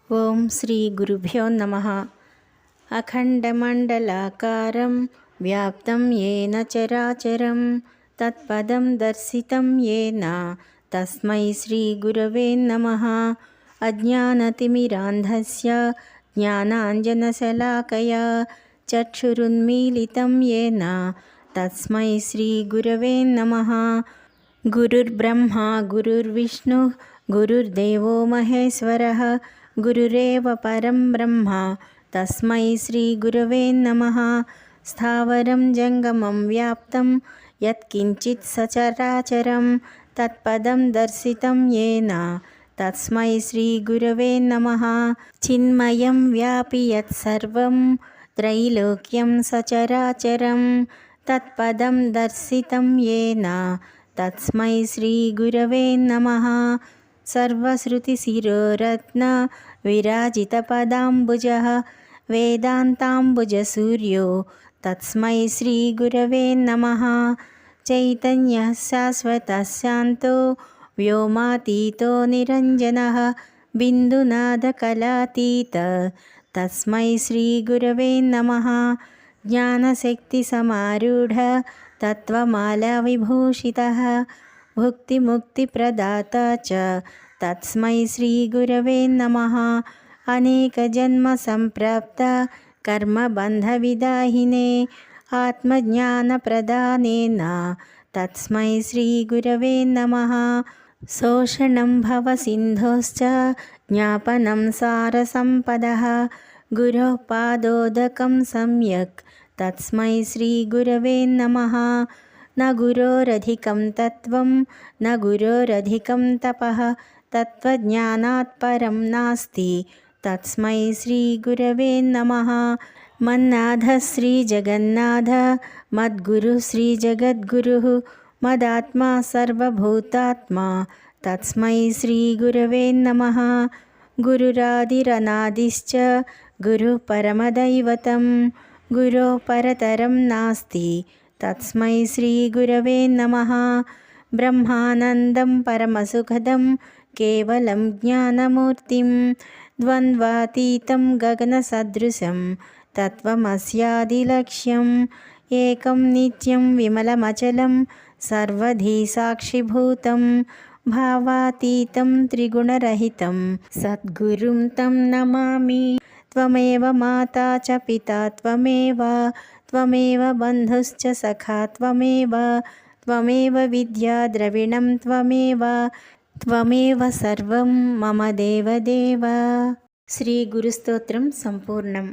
ఓం శ్రీ గురుభ్యో నమః. అఖండమండలాకారం వ్యాప్తం ఏన చరాచరం తత్పదం దర్శితం ఏన తస్మై శ్రీ గురవే నమః. అజ్ఞానతిమిరాంధస్య జ్ఞానాంజనశలాకయా చక్షురున్మీలితం ఏన తస్మై శ్రీ గురవే నమః. గురుర్బ్రహ్మా గురుర్విష్ణుః గురుర్దేవో మహేశ్వరః గురురేవ పరం బ్రహ్మ తస్మై శ్రీ గురవే నమః. స్థావరం జంగమం వ్యాప్తం యత్కించిత్ సచరాచరం తత్పదం దర్శితం ఏన తస్మై శ్రీ గురవే నమః. చిన్మయం వ్యాపి యత్సర్వం త్రైలోక్యం సచరాచరం తత్పదం దర్శితం ఏన తస్మై శ్రీ గురవే నమః. సర్వశ్రుతిశిరోరత్న విరాజితపదాంబుజః వేదాంతాంబుజసూర్యో తస్మై శ్రీ గురవే నమః. చైతన్యః శాశ్వతః శాంతో వ్యోమాతీతో నిరంజనః బిందునాదకళాతీతః తస్మై శ్రీ గురవే నమః. జ్ఞానశక్తిసమారూఢ తత్వమాలా విభూషితః భుక్తిముక్తిప్రదాత చ తస్మై శ్రీ గురవే నమః. అనేకజన్మసంప్రాప్త కర్మబంధవిదాహినే ఆత్మజ్ఞానప్రదానేన తస్మై శ్రీ గురవే నమః. శోషణం భవసింధోశ్చ జ్ఞాపనం సారసంపదః గురోః పాదోదకం సమ్యక్ తస్మై శ్రీ గురవే నమః. న గురోరధికం తత్వం న గురోరధికం తపః తత్వజ్ఞానాత్ పరం నాస్తి తస్మై శ్రీ గురవే నమః. మన్నాథ శ్రీ జగన్నాథ మద్గురు శ్రీ జగద్గురుః మదాత్మా సర్వభూతాత్మా తస్మై శ్రీ గురవే నమః. గురురాదిరనాదిశ్చ గురుః పరమదైవతం గురోః పరతరం నాస్తి తస్మై శ్రీ గురవే నమః. బ్రహ్మానందం పరమసుఖదం కేవలం జ్ఞానమూర్తిం ద్వంద్వాతీతం గగనసదృశం తత్వమస్యాదిలక్ష్యం ఏకం నిత్యం విమలమచలం సర్వధీ సాక్షిభూతం భావాతీతం త్రిగుణరహితం సద్గురుం తం నమామి. త్వమేవ మాతా చ పితా త్వమేవ బంధుశ్చ సఖా త్వమేవ విద్యా ద్రవిణం త్వమేవ సర్వం మమ దేవదేవ. శ్రీ గురుస్తోత్రం సంపూర్ణం.